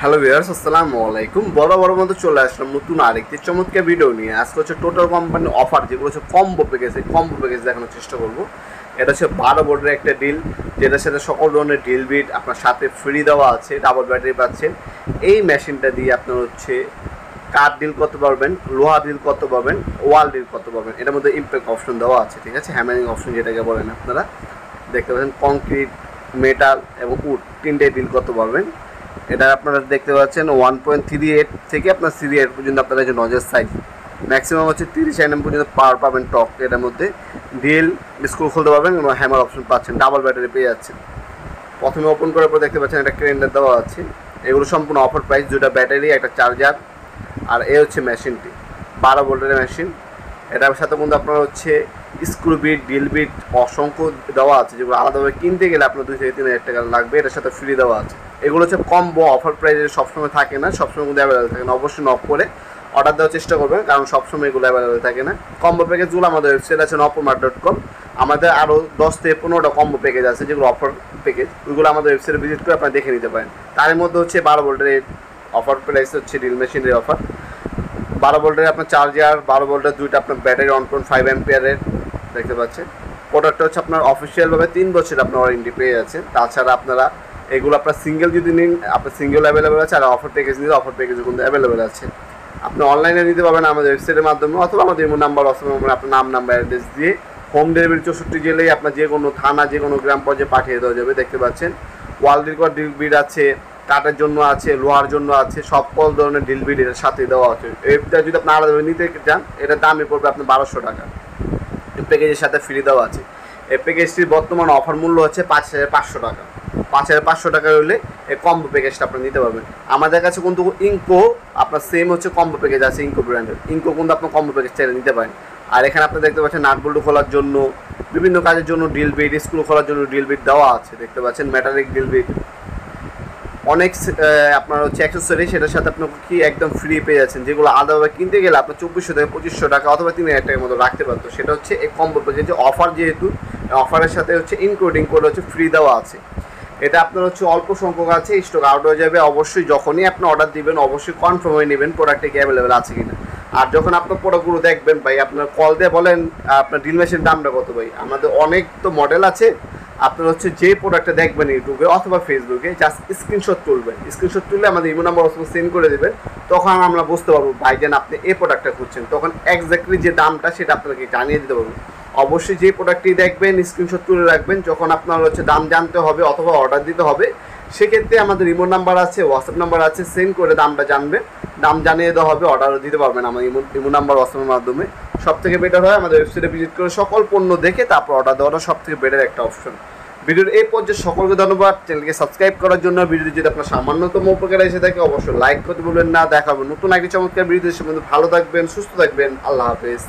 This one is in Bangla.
হ্যালো ভিউয়ার্স, আসসালামু আলাইকুম। বড় মতো চলে আসলাম নতুন আরেকটি চমৎকার ভিডিও নিয়ে। আজকে হচ্ছে টোটাল কোম্পানি অফার, যেগুলো হচ্ছে কম্বো প্যাকেজ দেখানোর চেষ্টা করবো। এটা হচ্ছে 12 বোর্ডের একটা ডিল, যেটার সাথে সকল ধরনের ডিল বিট আপনার সাথে ফ্রি দেওয়া আছে, ডাবল ব্যাটারি পাচ্ছেন। এই মেশিনটা দিয়ে আপনার হচ্ছে কাঠ ডিল করতে পারবেন, লোহা ডিল করতে পারবেন, ওয়াল ডিল করতে পারবেন। এটার মধ্যে ইম্প্যাক্ট অপশন দেওয়া আছে, ঠিক আছে, হ্যামারিং অপশন যেটাকে বলেন আপনারা। দেখতে পাচ্ছেন কংক্রিট, মেটাল এবং উড তিনটে ডিল করতে পারবেন। এটা আপনারা দেখতে পাচ্ছেন 1.38 থেকে আপনার 38 পর্যন্ত আপনারা যে নজের সাইজ ম্যাক্সিমাম হচ্ছে 30 mm পর্যন্ত পাওয়ার পাবেন টক। এটার মধ্যে ডিল স্ক্রু খুলতে পারবেন এবং হ্যামার অপশন পাচ্ছেন, ডাবল ব্যাটারি পেয়ে যাচ্ছেন। প্রথমে ওপেন করার পর দেখতে পাচ্ছেন একটা ক্রেন্ডার দেওয়া আছে। এগুলো সম্পূর্ণ অফার প্রাইস, দুটা ব্যাটারি, একটা চার্জার। আর এ হচ্ছে মেশিনটি 12 ভোল্টের মেশিন। এটার সাথে কিন্তু আপনার হচ্ছে স্ক্রু বিট, ডিল বিট অসংখ্য দেওয়া আছে, যেগুলো আলাদাভাবে কিনতে গেলে আপনার 2 থেকে 3 হাজার টাকা লাগবে। এটার সাথে ফ্রি দেওয়া আছে। এগুলো হচ্ছে কম্বো অফার প্রাইসে, সবসময় থাকে না, সবসময় কিন্তু অ্যাভেলেবেল থাকে না। অবশ্যই নক করে অর্ডার দেওয়ার চেষ্টা করবেন, কারণ সবসময় এগুলো অ্যাভেলেবেল থাকে না। কম্বো প্যাকেজগুলো আমাদের ওয়েবসাইট আছে nopomart.com। আমাদের আরও 10 থেকে 15টা কম্বো প্যাকেজ আছে, যেগুলো অফার প্যাকেজ। ওইগুলো আমাদের ওয়েবসাইটে ভিজিট করে আপনারা দেখে নিতে পারেন। তার মধ্যে হচ্ছে 12 ভোল্টের অফার প্রাইস হচ্ছে ডিল মেশিনের অফার। 12 ভোল্টের আপনার চার্জার, 12 ভোল্টের দুইটা আপনার ব্যাটারি 1.5 অ্যাম্পিয়ারের দেখতে পাচ্ছেন। প্রোডাক্টটা হচ্ছে আপনার অফিসিয়ালভাবে 3 বছর আপনার ওয়ারেন্টি পেয়ে যাচ্ছেন। তাছাড়া আপনারা এগুলো আপনার সিঙ্গেল যদি নিন, আপনার সিঙ্গেল অ্যাভেলেবেল আছে, আর অফার প্যাকেজ নিলে অফার প্যাকেজও কিন্তু অ্যাভেলেবেল আছে। আপনি অনলাইনে নিতে পারবেন আমাদের ওয়েবসাইটের মাধ্যমে, অথবা আমাদের ইমো নাম্বার আপনার নাম নাম্বার অ্যাড্রেস দিয়ে হোম ডেলিভারি 64 জেলেই আপনার যে কোনো থানা, যে কোনো গ্রাম পর্যায়ে পাঠিয়ে দেওয়া যাবে। দেখতে পাচ্ছেন ওয়াল ডিল বিট আছে, কাঠের জন্য আছে, লোহার জন্য আছে, সকল ধরনের ডিল বিট এর সাথে দেওয়া আছে। এটা যদি আপনি আলাদাভাবে নিতে চান, এটার দামই পড়বে আপনার 1200 টাকা। এই প্যাকেজের সাথে ফ্রি দেওয়া আছে। এই প্যাকেজটির বর্তমান অফার মূল্য হচ্ছে 5500 টাকা। 5500 টাকা হলে এই কম্বো প্যাকেজটা আপনি নিতে পারবেন। আমাদের কাছে কিন্তু ইনকো আপনার সেম হচ্ছে কম্বো প্যাকেজ আছে, ইনকো ব্র্যান্ডের। ইনকো কিন্তু আপনার কম্বো প্যাকেজ চাইলে নিতে পারেন। আর এখানে আপনি দেখতে পাচ্ছেন নাট বল্টু খোলার জন্য, বিভিন্ন কাজের জন্য ডিল বিট, স্ক্রু খোলার জন্য ডিল বিট দেওয়া আছে। দেখতে পাচ্ছেন মেটালিক ডিল বিট, অনেক আপনার হচ্ছে অ্যাক্সেসরি, সেটার সাথে আপনার কি একদম ফ্রি পেয়ে যাচ্ছেন, যেগুলো আলাদাভাবে কিনতে গেলে আপনার 2400 থেকে 2500 টাকা অথবা 3000 টাকার মতো রাখতে পারতো। সেটা হচ্ছে এই কম্বো প্যাকেজে অফার, যেহেতু অফারের সাথে হচ্ছে ইনক্লুডিং করে হচ্ছে ফ্রি দেওয়া আছে। এটা আপনার হচ্ছে অল্প সংখ্যক আছে, স্টক আউট হয়ে যাবে। অবশ্যই যখনই আপনি অর্ডার দিবেন অবশ্যই কনফার্ম হয়ে নেবেন প্রোডাক্টে কি অ্যাভেলেবেল আছে কিনা। আর যখন আপনার প্রোডাক্টগুলো দেখবেন ভাই, আপনার কল দিয়ে বলেন আপনার ডিল মেশিনের দামটা কত ভাই। আমাদের অনেক তো মডেল আছে, আপনার হচ্ছে যে প্রোডাক্টটা দেখবেন ইউটিউবে অথবা ফেসবুকে, জাস্ট স্ক্রিনশট তুলবেন। স্ক্রিনশট তুললে আমাদের ইমো নাম্বার সেন্ড করে দেবেন। তখন আমরা বুঝতে পারবো ভাইজান আপনি এই প্রোডাক্টটা খুঁজছেন, তখন এক্স্যাক্টলি যে দামটা সেটা আপনাকে জানিয়ে দিতে পারবো। অবশ্যই যে প্রোডাক্টটি দেখবেন স্ক্রিনশট তুলে রাখবেন। যখন আপনার হচ্ছে দাম জানতে হবে অথবা অর্ডার দিতে হবে, সেক্ষেত্রে আমাদের ইমো নাম্বার আছে, হোয়াটসঅ্যাপ নাম্বার আছে, সেন্ড করে দামটা জানবেন। দাম জানিয়ে দেওয়া হবে, অর্ডারও দিতে পারবেন আমার ইমো নাম্বার হোয়াটসঅ্যাপের মাধ্যমে। সবথেকে বেটার হয় আমাদের ওয়েবসাইটে ভিজিট করে সকল পণ্য দেখে তারপর অর্ডার দেওয়াটা সবথেকে বেটার একটা অপশন। ভিডিওর এই পর্যায়ে সকলকে ধন্যবাদ। চ্যানেলকে সাবস্ক্রাইব করার জন্য। ভিডিওটি যদি আপনার সামান্যতম উপকার এসে থাকে অবশ্যই লাইক করতে ভুলবেন না। দেখা হবে নতুন একটি চমৎকার ভিডিও। সে ভালো থাকবেন, সুস্থ থাকবেন। আল্লাহ হাফেজ।